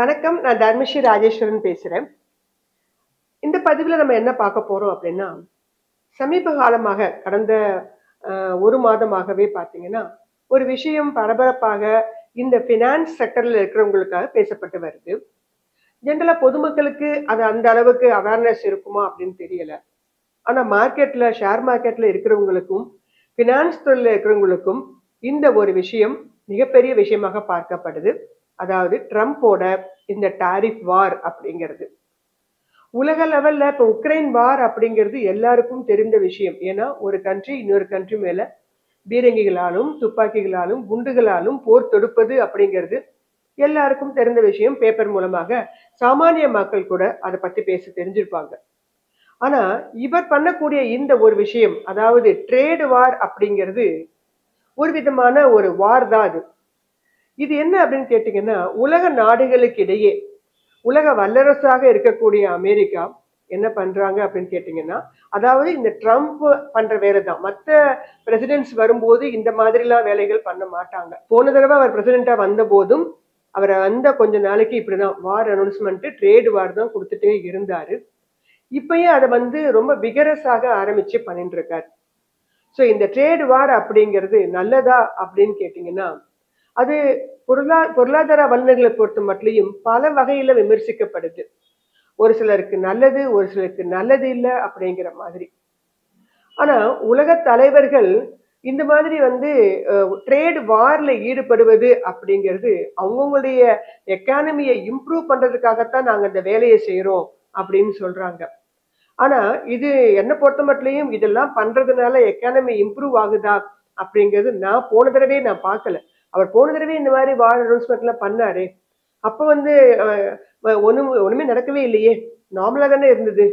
வணக்கம். நான் தர்மஸ்ரீ ராஜேஸ்வரன் பேசுறேன். இந்த பதிவுல நம்ம என்ன பார்க்க போறோம் அப்படின்னா, சமீப காலமாக கடந்த 1 மாதமாகவே பார்த்தீங்கன்னா, ஒரு விஷயம் பரபரப்பாக இந்த ஃபினான்ஸ் செக்டர்ல இருக்கிறவங்களுக்காக பேசப்பட்டு வருது. ஜெனரலா பொதுமக்களுக்கு அது அந்த அளவுக்கு அவேர்னஸ் இருக்குமா அப்படின்னு தெரியல. ஆனா ஷேர் மார்க்கெட்ல இருக்கிறவங்களுக்கும், ஃபினான்ஸ் துறையில இருக்கிறவங்களுக்கும் இந்த ஒரு விஷயம் மிகப்பெரிய விஷயமாக பார்க்கப்படுது. அதாவது ட்ரம்போட இந்த டாரிஃப் வார் அப்படிங்கிறது. உலக லெவல்ல இப்ப உக்ரைன் வார் அப்படிங்கிறது எல்லாருக்கும் தெரிந்த விஷயம். ஏன்னா ஒரு கண்ட்ரி இன்னொரு கண்ட்ரி மேல பீரங்கிகளாலும், துப்பாக்கிகளாலும், குண்டுகளாலும் போர் தொடுப்பது அப்படிங்கிறது எல்லாருக்கும் தெரிந்த விஷயம். பேப்பர் மூலமாக சாமானிய மக்கள் கூட அதை பத்தி பேச தெரிஞ்சிருப்பாங்க. ஆனா இவர் பண்ணக்கூடிய இந்த ஒரு விஷயம், அதாவது ட்ரேடு வார் அப்படிங்கிறது ஒரு விதமான ஒரு வார் தான் அது. இது என்ன அப்படின்னு கேட்டீங்கன்னா, உலக நாடுகளுக்கு இடையே உலக வல்லரசாக இருக்கக்கூடிய அமெரிக்கா என்ன பண்றாங்க அப்படின்னு கேட்டீங்கன்னா, அதாவது இந்த ட்ரம்ப் பண்ற வேலை தான். மத்த பிரசிடென்ட்ஸ் வரும்போது இந்த மாதிரிலாம் வேலைகள் பண்ண மாட்டாங்க. போன தடவை அவர் பிரசிடென்ட்டா வந்த போதும் அவர் வந்த கொஞ்ச நாளைக்கு இப்படிதான் வார் அனௌன்ஸ்மெண்ட், ட்ரேட் வார் தான் கொடுத்துட்டே இருந்தாரு. இப்பயும் அதை ரொம்ப விகரஸாக ஆரம்பிச்சு பண்ணிட்டு இருக்காரு. ஸோ இந்த ட்ரேட் வார் அப்படிங்கிறது நல்லதா அப்படின்னு கேட்டீங்கன்னா, அது பொருளாதார வல்லுநர்களை பொறுத்த மட்டும் பல வகையில விமர்சிக்கப்படுது. ஒரு சிலருக்கு நல்லது, ஒரு சிலருக்கு நல்லது இல்லை அப்படிங்கிற மாதிரி. ஆனா உலக தலைவர்கள் இந்த மாதிரி ட்ரேட் வார்ல ஈடுபடுவது அப்படிங்கிறது அவங்களுடைய எக்கானமியை இம்ப்ரூவ் பண்றதுக்காகத்தான் நாங்க இந்த வேலையை செய்யறோம் அப்படின்னு சொல்றாங்க. ஆனா இது என்ன பொறுத்த மட்டும் இதெல்லாம் பண்றதுனால எக்கானமி இம்ப்ரூவ் ஆகுதா அப்படிங்கிறது நான் போன தடவையே நான் பார்க்கல. அவர் போன தடவை இந்த மாதிரி வார் அனௌன்ஸ்மெண்ட் எல்லாம் பண்ணாரு. அப்ப ஒண்ணுமே நடக்கவே இல்லையே, நார்மலா தானே இருந்தது.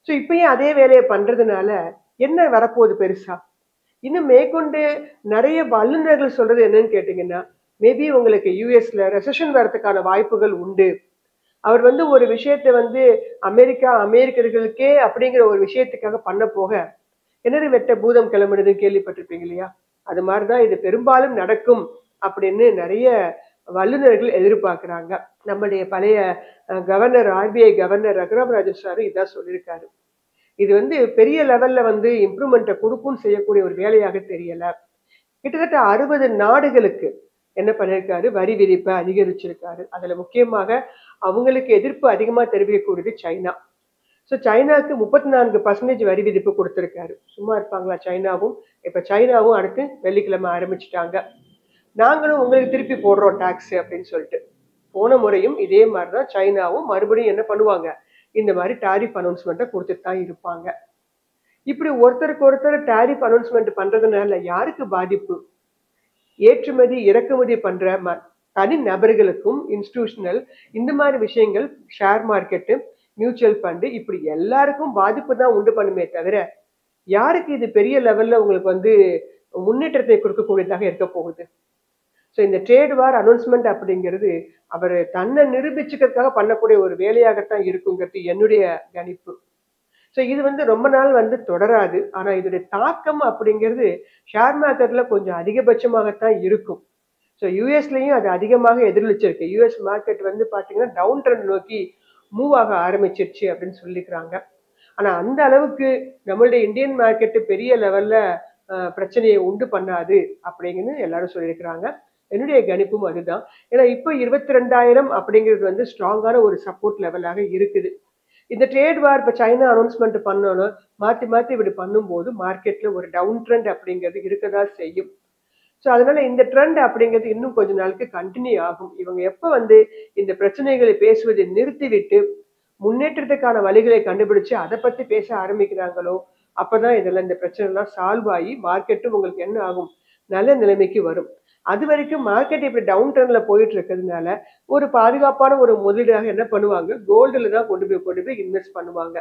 ஸோ இப்பயும் அதே வேலையை பண்றதுனால என்ன வரப்போகுது பெருசா? இன்னும் மேற்கொண்டு நிறைய வல்லுநர்கள் சொல்றது என்னன்னு கேட்டீங்கன்னா, மேபி உங்களுக்கு யூஎஸ்ல ரெசஷன் வரதுக்கான வாய்ப்புகள் உண்டு. அவர் ஒரு விஷயத்தை அமெரிக்கர்களுக்கே அப்படிங்கிற ஒரு விஷயத்துக்காக பண்ண போக, கிணறு வெட்ட பூதம் கிளம்புனது கேள்விப்பட்டிருப்பீங்க இல்லையா? அது மாதிரிதான் இது பெரும்பாலும் நடக்கும் அப்படின்னு நிறைய வல்லுநர்கள் எதிர்பார்க்கிறாங்க. நம்முடைய பழைய governor, RBI governor Raghuram Rajan sir இதான் சொல்லியிருக்காரு. இது பெரிய லெவல்ல இம்ப்ரூவ்மெண்ட்டை கொடுக்கும் செய்யக்கூடிய ஒரு வேலையாக தெரியல. கிட்டத்தட்ட 60 நாடுகளுக்கு என்ன பண்ணிருக்காரு, வரி விதிப்பை அதிகரிச்சிருக்காரு. அதுல முக்கியமாக அவங்களுக்கு எதிர்ப்பு அதிகமா தெரிவிக்கக்கூடியது சைனா. ஸோ சைனாக்கு 34% வரி விதிப்பு கொடுத்திருக்காரு. சும்மா இருப்பாங்களா சைனாவும்? இப்ப சைனாவும் அடுத்து வெள்ளிக்கிழமை ஆரம்பிச்சுட்டாங்க. நாங்களும் உங்களுக்கு திருப்பி போடுறோம் டாக்ஸ் அப்படின்னு சொல்லிட்டு. போன முறையும் இதே மாதிரிதான் சைனாவும் மறுபடியும் என்ன பண்ணுவாங்க, இந்த மாதிரி டாரிஃப் அனௌன்ஸ்மெண்ட்டை கொடுத்துட்டு தான் இருப்பாங்க. இப்படி ஒருத்தருக்கு ஒருத்தர் டாரிஃப் அனௌன்ஸ்மெண்ட் பண்றதுனால யாருக்கு பாதிப்பு? ஏற்றுமதி இறக்குமதி பண்ற தனி நபர்களுக்கும், இன்ஸ்டிடியூஷனல் இந்த மாதிரி விஷயங்கள், ஷேர் மார்க்கெட்டு, மியூச்சுவல் ஃபண்டு இப்படி எல்லாருக்கும் பாதிப்பு தான் உண்டு பண்ணுமே தவிர, யாருக்கு இது பெரிய லெவல்ல உங்களுக்கு முன்னேற்றத்தை கொடுக்கக்கூடியதாக இருக்க போகுது? ஸோ இந்த ட்ரேட் வார் அனௌன்ஸ்மெண்ட் அப்படிங்கிறது அவர் தன்னை நிரூபிச்சுக்கிறதுக்காக பண்ணக்கூடிய ஒரு வேலையாகத்தான் இருக்குங்கிறது என்னுடைய கணிப்பு. ஸோ இது ரொம்ப நாள் தொடராது. ஆனா இதோடைய தாக்கம் அப்படிங்கிறது ஷேர் மார்க்கெட்ல கொஞ்சம் அதிகபட்சமாகத்தான் இருக்கும். ஸோ யூஎஸ்லயும் அது அதிகமாக எதிரொலிச்சிருக்கு. யூஎஸ் மார்க்கெட் பாத்தீங்கன்னா டவுன் ட்ரெண்ட் நோக்கி மூவ் ஆக ஆரம்பிச்சிருச்சு அப்படின்னு சொல்லிக்கிறாங்க. ஆனா அந்த அளவுக்கு நம்மளுடைய இந்தியன் மார்க்கெட் பெரிய லெவல்ல பிரச்சனையை உண்டு பண்ணாது அப்படிங்கன்னு எல்லாரும் சொல்லியிருக்கிறாங்க. என்னுடைய கணிப்பும் அதுதான். ஏன்னா இப்போ 22,000 அப்படிங்கிறது ஸ்ட்ராங்கான ஒரு சப்போர்ட் லெவலாக இருக்குது. இந்த ட்ரேட் வார் இப்ப சைனா அனௌன்ஸ்மெண்ட் பண்ணணும் மாத்தி மாத்தி இப்படி பண்ணும்போது மார்க்கெட்ல ஒரு டவுன் ட்ரெண்ட் அப்படிங்கிறது இருக்கதான் செய்யும். ஸோ அதனால இந்த ட்ரெண்ட் அப்படிங்கிறது இன்னும் கொஞ்ச நாளுக்கு கண்டினியூ ஆகும். இவங்க எப்ப இந்த பிரச்சனைகளை பேசுவதை நிறுத்திவிட்டு முன்னேற்றத்துக்கான வழிகளை கண்டுபிடிச்சு அதை பத்தி பேச ஆரம்பிக்கிறாங்களோ, அப்பதான் இதெல்லாம் இந்த பிரச்சனை எல்லாம் சால்வ் ஆகி மார்க்கெட்டும் உங்களுக்கு என்ன ஆகும், நல்ல நிலைமைக்கு வரும். அது வரைக்கும் மார்க்கெட் இப்படி டவுன் ட்ரெண்ட்ல போயிட்டு இருக்கிறதுனால ஒரு பாதுகாப்பான ஒரு முதலீடாக என்ன பண்ணுவாங்க, கோல்டுல தான் கொண்டு போய் இன்வெஸ்ட் பண்ணுவாங்க.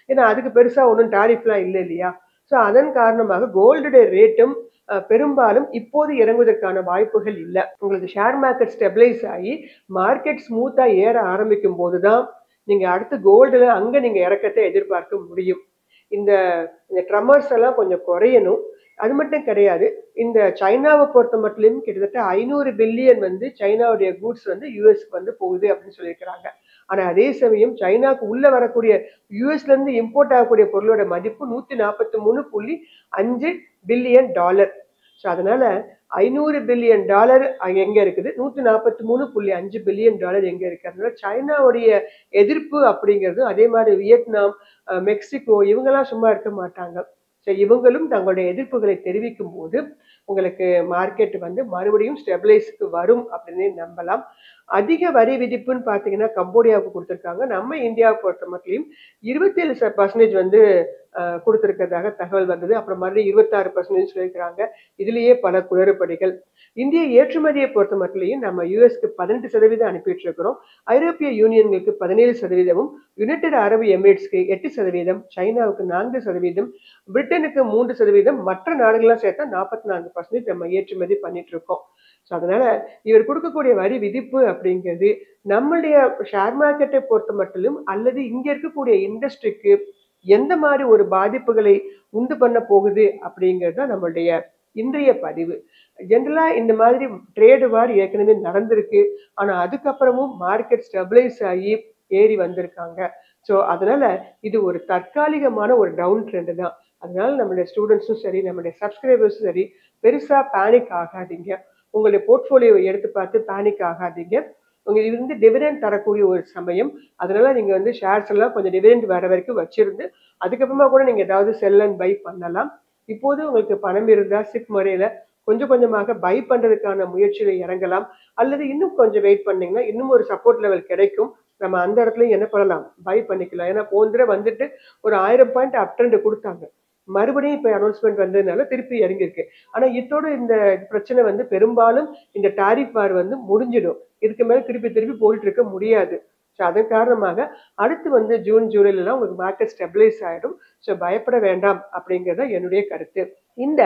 ஏன்னா அதுக்கு பெருசா ஒன்றும் டாரிஃப்லாம் இல்லை இல்லையா? ஸோ அதன் காரணமாக கோல்டுடைய ரேட்டும் பெரும்பாலும் இப்போது இறங்குவதற்கான வாய்ப்புகள் இல்லை. உங்களுக்கு ஷேர் மார்க்கெட் ஸ்டெபிளைஸ் ஆகி மார்க்கெட் ஸ்மூத்தா ஏற ஆரம்பிக்கும் போதுதான் நீங்க அடுத்து கோல்டுல அங்க நீங்க இறக்கத்தை எதிர்பார்க்க முடியும். இந்த ட்ரமர்ஸ் எல்லாம் கொஞ்சம் குறையணும். அது மட்டும் கிடையாது. இந்த சைனாவை பொறுத்த மட்டும் கிட்டத்தட்ட 500 பில்லியன் வந்து சைனாவுடைய கூட்ஸ் வந்து யுஎஸ்க்கு வந்து போகுது அப்படின்னு சொல்லியிருக்கிறாங்க. ஆனா அதே சமயம் சைனாக்கு உள்ள வரக்கூடிய யுஎஸ்ல இருந்து இம்போர்ட் ஆகக்கூடிய பொருளோட மதிப்பு 143.5 பில்லியன் டாலர். ஸோ அதனால 500 பில்லியன் டாலர் எங்க இருக்குது, 143.5 பில்லியன் டாலர் எங்க இருக்கு. அதனால சைனாவுடைய எதிர்ப்பு அப்படிங்கிறது அதே மாதிரி வியட்நாம், மெக்சிகோ இவங்கெல்லாம் சும்மா இருக்க மாட்டாங்க. ஸோ இவங்களும் தங்களுடைய எதிர்ப்புகளை தெரிவிக்கும் போது உங்களுக்கு மார்க்கெட் வந்து மறுபடியும் ஸ்டெபிலைஸ்க்கு வரும் அப்படின்னு நம்பலாம். அதிக வரி விதிப்புன்னு பார்த்தீங்கன்னா கம்போடியாவுக்கு கொடுத்துருக்காங்க. நம்ம இந்தியாவை பொறுத்த மட்டும் 27% வந்து கொடுத்திருக்கிறதாக தகவல் வந்தது. அப்புறம் மறுபடியும் 26% சொல்லியிருக்கிறாங்க. இதுலயே பல குளறுபடிகள். இந்திய ஏற்றுமதியை பொறுத்த மட்டும் நம்ம யுஎஸ்க்கு 18% அனுப்பிட்டு இருக்கிறோம். ஐரோப்பிய யூனியன்களுக்கு 17%, யுனைடெட் அரபு எமிரேட்ஸ்க்கு 8%, சைனாவுக்கு 4%, பிரிட்டனுக்கு 3%, மற்ற நாடுகள்லாம் சேர்த்தா 44% நம்ம ஏற்றுமதி பண்ணிட்டு இருக்கோம். ஸோ அதனால இவர் கொடுக்கக்கூடிய வரி விதிப்பு அப்படிங்கிறது நம்மளுடைய ஷேர் மார்க்கெட்டை பொறுத்த மட்டும் அல்லது இங்க இருக்கக்கூடிய இண்டஸ்ட்ரிக்கு எந்த மாதிரி ஒரு பாதிப்புகளை உண்டு பண்ண போகுது அப்படிங்கிறது தான் நம்மளுடைய இன்றைய பதிவு. ஜென்ரலா இந்த மாதிரி ட்ரேடு வார் ஏற்கனவே நடந்திருக்கு. ஆனா அதுக்கப்புறமும் மார்க்கெட் ஸ்டெபிலைஸ் ஆகி ஏறி வந்திருக்காங்க. ஸோ அதனால இது ஒரு தற்காலிகமான ஒரு டவுன் ட்ரெண்ட் தான். அதனால நம்மளுடைய ஸ்டூடெண்ட்ஸும் சரி, நம்மளுடைய சப்ஸ்கிரைபர்ஸும் சரி, பெருசா பேனிக் ஆகாதீங்க. உங்களுடைய போர்ட்ஃபோலியோவை எடுத்து பார்த்து பேனிக் ஆகாதீங்க. உங்களுக்கு இருந்து டிவிடெண்ட் தரக்கூடிய ஒரு சமயம். அதனால நீங்க வந்து ஷேர்ஸ் எல்லாம் கொஞ்சம் டிவிடெண்ட் வர வரைக்கும் வச்சிருந்து அதுக்கப்புறமா கூட நீங்க ஏதாவது செல் அண்ட் பை பண்ணலாம். இப்போது உங்களுக்கு பணம் இருந்தா சிப் முறையில கொஞ்சம் கொஞ்சமாக பை பண்றதுக்கான முயற்சியில இறங்கலாம். அல்லது இன்னும் கொஞ்சம் வெயிட் பண்ணீங்கன்னா இன்னும் ஒரு சப்போர்ட் லெவல் கிடைக்கும். நம்ம அந்த இடத்துல என்ன பண்ணலாம், பை பண்ணிக்கலாம். ஏன்னா போன தடவை வந்துட்டு ஒரு 1000 பாயிண்ட் அப் ட்ரெண்ட் கொடுத்தாங்க. மறுபடியும் இப்ப அனௌன்ஸ்மெண்ட் வந்ததுனால திருப்பி இறங்கியிருக்கு. ஆனா இதோட இந்த பிரச்சனை வந்து பெரும்பாலும் இந்த டாரிஃப் வார் வந்து முடிஞ்சிடும். இதுக்கு மேல திருப்பி திருப்பி போயிட்டு இருக்க முடியாது. ஸோ அதன் காரணமாக அடுத்து வந்து ஜூன் ஜூலைலாம் உங்களுக்கு மார்க்கெட் ஸ்டெபிலைஸ் ஆயிடும். ஸோ பயப்பட வேண்டாம் அப்படிங்கிறது என்னுடைய கருத்து. இந்த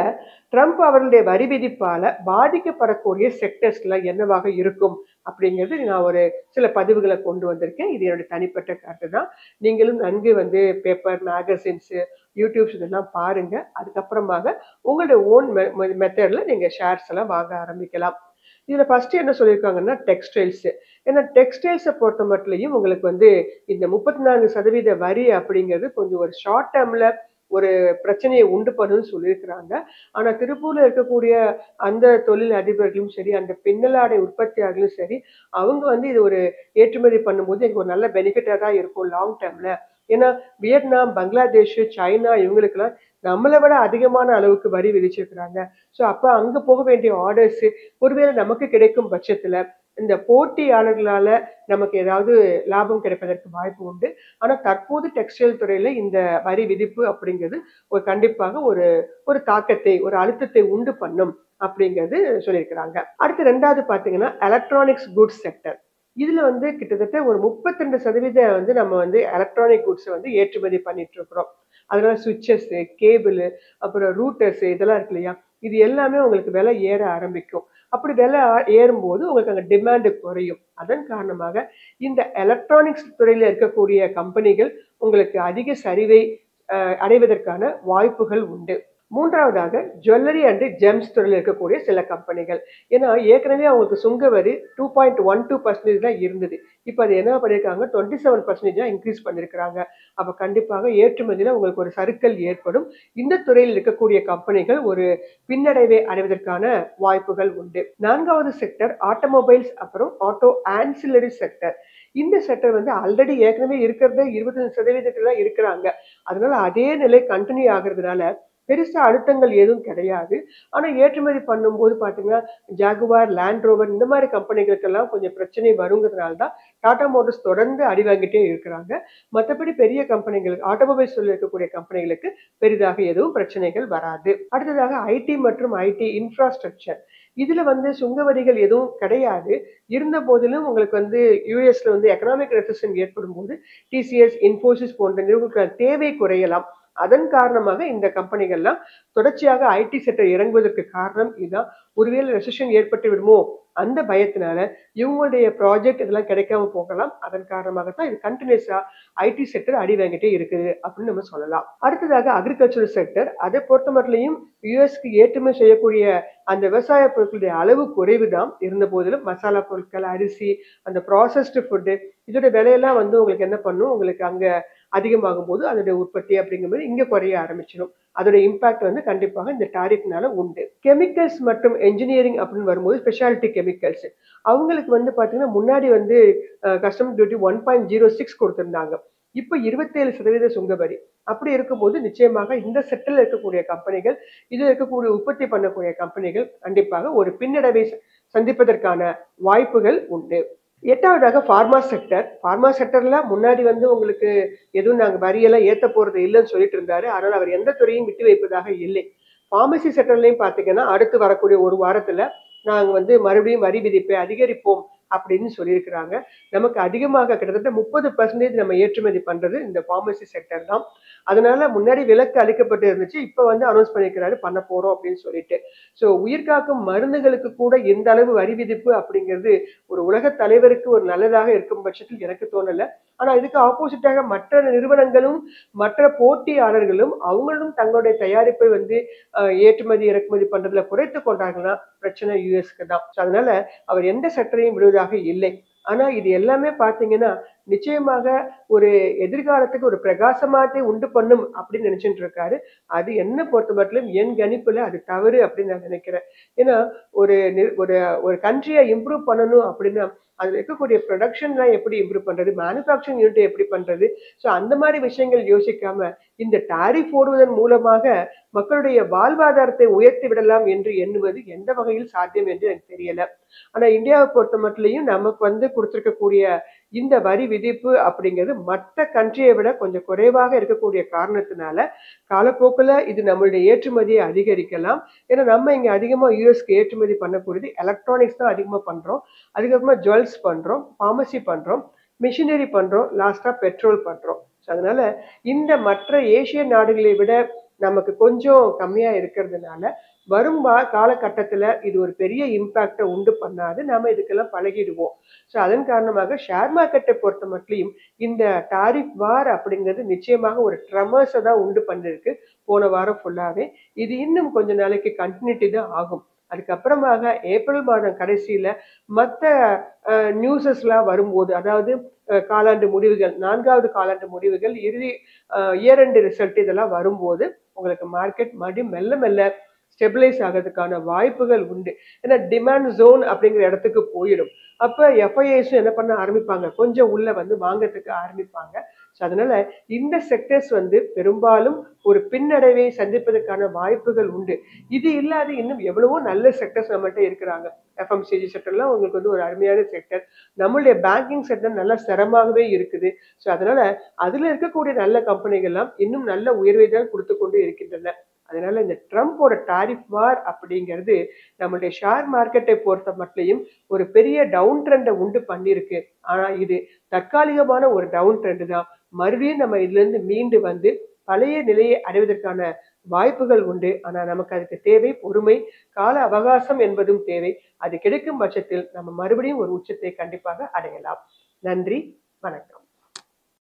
ட்ரம்ப் அவர்களுடைய வரி விதிப்பால பாதிக்கப்படக்கூடிய செக்டர்ஸ்ல என்னவாக இருக்கும் அப்படிங்கிறது நான் ஒரு சில பதிவுகளை கொண்டு வந்திருக்கேன். இது என்னுடைய தனிப்பட்ட கருத்து தான். நீங்களும் நன்கு வந்து பேப்பர், மேகசின்ஸ், யூடியூப்ஸ் இதெல்லாம் பாருங்க. அதுக்கப்புறமாக உங்களுடைய ஓன் மெத்தட்ல நீங்க ஷேர்ஸ் எல்லாம் வாங்க ஆரம்பிக்கலாம். இதுல ஃபர்ஸ்ட் என்ன சொல்லியிருக்காங்கன்னா டெக்ஸ்டைல்ஸ். ஏன்னா டெக்ஸ்டைல்ஸை பொறுத்த மட்டும் உங்களுக்கு வந்து இந்த 34% வரி அப்படிங்கிறது கொஞ்சம் ஒரு ஷார்ட் டேர்ம்ல ஒரு பிரச்சனையை உண்டு பண்ணுன்னு சொல்லியிருக்கிறாங்க. ஆனா திருப்பூர்ல இருக்கக்கூடிய அந்த தொழில் அதிபர்களும் சரி, அந்த பின்னலாடை உற்பத்தியாளர்களும் சரி, அவங்க வந்து இது ஒரு ஏற்றுமதி பண்ணும்போது எனக்கு ஒரு நல்ல பெனிஃபிட்டா தான் இருக்கும் லாங் டேர்ம்ல. ஏன்னா வியட்நாம், பங்களாதேஷ், சைனா இவங்களுக்கெல்லாம் நம்மளை விட அதிகமான அளவுக்கு வரி விதிச்சிருக்கிறாங்க. ஸோ அப்ப அங்க போக வேண்டிய ஆர்டர்ஸ் ஒருவேளை நமக்கு கிடைக்கும் பட்சத்துல இந்த போட்டியாளர்களால நமக்கு ஏதாவது லாபம் கிடைப்பதற்கு வாய்ப்பு உண்டு. ஆனா தற்போது டெக்ஸ்டைல் துறையில இந்த வரி விதிப்பு அப்படிங்கிறது ஒரு கண்டிப்பாக ஒரு ஒரு தாக்கத்தை, ஒரு அழுத்தத்தை உண்டு பண்ணும் அப்படிங்கிறது சொல்லியிருக்கிறாங்க. அடுத்து 2வது பாத்தீங்கன்னா எலக்ட்ரானிக்ஸ் குட்ஸ் செக்டர். இதுல வந்து கிட்டத்தட்ட ஒரு 32% வந்து நம்ம வந்து எலக்ட்ரானிக் குட்ஸ் வந்து ஏற்றுமதி பண்ணிட்டு இருக்கிறோம். அதனால சுவிட்சஸ், கேபிள், அப்புறம் ரூட்டர்ஸ் இதெல்லாம் இருக்கு இல்லையா, இது எல்லாமே உங்களுக்கு விலை ஏற ஆரம்பிக்கும். அப்படி விலை ஏறும்போது உங்களுக்கு அங்கே டிமாண்டு குறையும். அதன் காரணமாக இந்த எலக்ட்ரானிக்ஸ் துறையில இருக்கக்கூடிய கம்பெனிகள் உங்களுக்கு அதிக சரிவை அடைவதற்கான வாய்ப்புகள் உண்டு. 3வதாக ஜுவல்லரி அண்ட் ஜெம்ஸ் துறையில் இருக்கக்கூடிய சில கம்பெனிகள். ஏன்னா ஏற்கனவே அவங்களுக்கு சுங்க வரி 2.12% தான் இருந்தது. இப்போ அது என்ன பண்ணியிருக்காங்க, 27% இன்க்ரீஸ் பண்ணியிருக்கிறாங்க. அப்போ கண்டிப்பாக ஏற்றுமதியில் உங்களுக்கு ஒரு சறுக்கல் ஏற்படும். இந்த துறையில் இருக்கக்கூடிய கம்பெனிகள் ஒரு பின்னடைவை அடைவதற்கான வாய்ப்புகள் உண்டு. 4வது செக்டர் ஆட்டோமொபைல்ஸ், அப்புறம் ஆட்டோ ஆன்சிலரி செக்டர். இந்த செக்டர் வந்து ஆல்ரெடி ஏற்கனவே இருக்கிறத 25% தான் இருக்கிறாங்க. அதனால அதே நிலை கண்டினியூ ஆகுறதுனால பெருசா அழுத்தங்கள் எதுவும் கிடையாது. ஆனா ஏற்றுமதி பண்ணும்போது பாத்தீங்கன்னா ஜாகுவார், லேண்ட் ரோவர் இந்த மாதிரி கம்பெனிகளுக்கெல்லாம் கொஞ்சம் பிரச்சனை வருங்கிறதுனால தான் டாடா மோட்டார்ஸ் தொடர்ந்து அடி வாங்கிட்டே இருக்கிறாங்க. மற்றபடி பெரிய கம்பெனிகளுக்கு, ஆட்டோமொபைல்ஸ் இருக்கக்கூடிய கம்பெனிகளுக்கு பெரிதாக எதுவும் பிரச்சனைகள் வராது. அடுத்ததாக ஐடி மற்றும் ஐடி இன்ஃப்ராஸ்ட்ரக்சர். இதுல வந்து சுங்க வரிகள் எதுவும் கிடையாது. இருந்த போதிலும் உங்களுக்கு வந்து யூஎஸ்ல வந்து எக்கனாமிக் ரெசெஷன் ஏற்படும் போது டிசிஎஸ், இன்ஃபோசிஸ் போன்ற நிறுவனங்கள் தேவை குறையலாம். அதன் காரணமாக இந்த கம்பெனிகள்லாம் தொடர்ச்சியாக ஐடி செக்டர் இறங்குவதற்கு காரணம் இதுதான். ஒருவேளை ரெசெஷன் ஏற்பட்டு விடுமோ அந்த பயத்தினால இவங்களுடைய ப்ராஜெக்ட் இதெல்லாம் கிடைக்காம போகலாம். அதன் காரணமாகத்தான் இது கண்டினியூஸா ஐடி செக்டர் அடி வாங்கிட்டே இருக்குது அப்படின்னு நம்ம சொல்லலாம். அடுத்ததாக அக்ரிகல்ச்சரல் செக்டர், அதை பொறுத்த மட்டும் யுஎஸ்க்கு ஏற்றுமதி செய்யக்கூடிய அந்த விவசாய பொருட்களுடைய அளவு குறைவு தான். இருந்த போதிலும் மசாலா பொருட்கள், அரிசி, அந்த ப்ராசஸ்டு ஃபுட்டு இதோட விலையெல்லாம் உங்களுக்கு என்ன பண்ணும், உங்களுக்கு அங்க அதிகமாகும் போது அதோட உற்பத்தி அப்படிங்கும்போது இங்க குறைய ஆரம்பிச்சிடும். அதோட இம்பாக்ட் கண்டிப்பாக இந்த டாரிஃப்னால உண்டு. கெமிக்கல்ஸ் மற்றும் என்ஜினியரிங் அப்படின்னு வரும்போது ஸ்பெஷாலிட்டி கெமிக்கல்ஸ் அவங்களுக்கு பாத்தீங்கன்னா முன்னாடி கஸ்டமர் டியூட்டி 1.06 கொடுத்திருந்தாங்க. இப்ப 27% சுங்க வரி. அப்படி இருக்கும்போது நிச்சயமாக இந்த செக்டர்ல இருக்கக்கூடிய கம்பெனிகள், இதுல இருக்கக்கூடிய உற்பத்தி பண்ணக்கூடிய கம்பெனிகள் கண்டிப்பாக ஒரு பின்னடைவை சந்திப்பதற்கான வாய்ப்புகள் உண்டு. எட்டாவதாக பார்மா செக்டர். பார்மா செக்டர்ல முன்னாடி உங்களுக்கு எதுவும் நாங்க வரியெல்லாம் ஏத்த போறது இல்லைன்னு சொல்லிட்டு இருந்தாரு. ஆனால் அவர் எந்த துறையும் விட்டு வைப்பதாக இல்லை. பார்மசி செக்டர்லயும் பாத்தீங்கன்னா அடுத்து வரக்கூடிய ஒரு வாரத்துல நாங்க மறுபடியும் வரி விதிப்பை அதிகரிப்போம் அப்படின்னு சொல்லியிருக்கிறாங்க. நமக்கு அதிகமாக கிட்டத்தட்ட 30% நம்ம ஏற்றுமதி பண்றது இந்த பார்மசி செக்டர் தான். அதனால முன்னாடி விலக்கு அளிக்கப்பட்டு இருந்துச்சு. இப்ப அனௌன்ஸ் பண்ணிக்கிறாரு பண்ண போறோம் அப்படின்னு சொல்லிட்டு. சோ உயிர்காக்கும் மருந்துகளுக்கு கூட இந்த அளவு வரி விதிப்பு அப்படிங்கிறது ஒரு உலக தலைவருக்கு ஒரு நல்லதாக இருக்கும் பட்சத்தில் எனக்கு தோணல. ஆனா இதுக்கு ஆப்போசிட்டாக மற்ற நிறுவனங்களும் மற்ற போட்டியாளர்களும் அவங்களும் தங்களுடைய தயாரிப்பை ஏற்றுமதி இறக்குமதி பண்றதுல குறைத்து கொண்டாங்கன்னா பிரச்சனை யுஎஸ்க்கு தான். அதனால அவர் எந்த செக்டரையும் விடுவதாக இல்லை. ஆனா இது எல்லாமே பாத்தீங்கன்னா நிச்சயமாக ஒரு எதிர்காலத்துக்கு ஒரு பிரகாசமாத்தை உண்டு பண்ணும் அப்படின்னு நினைச்சிட்டு இருக்காரு. அது என்ன பொறுத்த மட்டும் என் கணிப்புல அது தவறு அப்படின்னு நான் நினைக்கிறேன். ஏன்னா ஒரு ஒரு ஒரு கண்ட்ரியை இம்ப்ரூவ் பண்ணணும் அப்படின்னா அதுல இருக்கக்கூடிய ப்ரொடக்ஷன்லாம் எப்படி இம்ப்ரூவ் பண்றது, மேனுஃபேக்சரிங் யூனிட் எப்படி பண்றது, ஸோ அந்த மாதிரி விஷயங்கள் யோசிக்காம இந்த டாரிஃப் போடுவதன் மூலமாக மக்களுடைய வாழ்வாதாரத்தை உயர்த்தி விடலாம் என்று எண்ணுவது எந்த வகையில் சாத்தியம் என்று எனக்கு தெரியல. ஆனா இந்தியாவை பொறுத்த மட்டும் நமக்கு கொடுத்திருக்கக்கூடிய இந்த வரி விதிப்பு அப்படிங்கிறது மற்ற கண்ட்ரியை விட கொஞ்சம் குறைவாக இருக்கக்கூடிய காரணத்தினால காலப்போக்கில் இது நம்மளுடைய ஏற்றுமதியை அதிகரிக்கலாம். ஏன்னா நம்ம இங்க அதிகமா யூஎஸ்க்கு ஏற்றுமதி பண்ணக்கூடியது எலக்ட்ரானிக்ஸ் தான் அதிகமா பண்றோம். அதுக்கப்புறமா ஜுவல்ஸ் பண்றோம், பார்மசி பண்றோம், மிஷினரி பண்றோம், லாஸ்டா பெட்ரோல் பண்றோம். அதனால இந்த மற்ற ஏசிய நாடுகளை விட நமக்கு கொஞ்சம் கம்மியா இருக்கிறதுனால வரும் காலகட்டத்துல இது ஒரு பெரிய இம்பாக்டை உண்டு பண்ணாது. நாம இதுக்கெல்லாம் பழகிடுவோம். ஸோ அதன் காரணமாக ஷேர் மார்க்கெட்டை பொறுத்த மட்டும் இந்த டாரிஃப் வார் அப்படிங்கிறது நிச்சயமாக ஒரு ட்ரமர்ஸை தான் உண்டு பண்ணிருக்கு போன வாரம் ஃபுல்லாவே. இது இன்னும் கொஞ்ச நாளைக்கு கண்டினியூட்டி தான் ஆகும். அதுக்கப்புறமாக ஏப்ரல் மாதம் கடைசியில மற்ற நியூஸஸ்லாம் வரும்போது, அதாவது காலாண்டு முடிவுகள், 4வது காலாண்டு முடிவுகள், இறுதி இயர் எண்ட் ரிசல்ட் இதெல்லாம் வரும்போது உங்களுக்கு மார்க்கெட் மறுபடியும் மெல்ல மெல்ல ஸ்டெபிலைஸ் ஆகிறதுக்கான வாய்ப்புகள் உண்டு. ஏன்னா டிமாண்ட் ஜோன் அப்படிங்கிற இடத்துக்கு போயிடும். அப்ப எஃப்ஐஐஸும் என்ன பண்ண ஆரம்பிப்பாங்க, கொஞ்சம் உள்ள வாங்கறதுக்கு ஆரம்பிப்பாங்க. அதனால இந்த செக்டர்ஸ் பெரும்பாலும் ஒரு பின்னடைவை சந்திப்பதற்கான வாய்ப்புகள் உண்டு. இது இல்லாத இன்னும் எவ்வளவோ நல்ல செக்டர்ஸ் நம்மள்ட்ட இருக்கிறாங்க. எஃப்எம்சிஜி செக்டர்லாம் உங்களுக்கு ஒரு அருமையான செக்டர். நம்மளுடைய பேங்கிங் செக்டர் நல்லா சிரமமாகவே இருக்குது. ஸோ அதனால அதுல இருக்கக்கூடிய நல்ல கம்பெனிகள்லாம் இன்னும் நல்ல உயர்வை தான் கொடுத்து கொண்டு இருக்கின்றன. அதனால இந்த ட்ரம்போட டாரிஃப் வார் அப்படிங்கிறது நம்மளுடைய ஷேர் மார்க்கெட்டை பொறுத்த மட்டும் ஒரு பெரிய டவுன் ட்ரெண்டை உண்டு பண்ணிருக்கு. ஆனா இது தற்காலிகமான ஒரு டவுன் ட்ரெண்ட் தான். மறுபடியும் நம்ம இதுல இருந்து மீண்டு பழைய நிலையை அடைவதற்கான வாய்ப்புகள் உண்டு. ஆனா நமக்கு அதுக்கு தேவை பொறுமை, கால அவகாசம் என்பதும் தேவை. அது கிடைக்கும் பட்சத்தில் நம்ம மறுபடியும் ஒரு உச்சத்தை கண்டிப்பாக அடையலாம். நன்றி, வணக்கம்.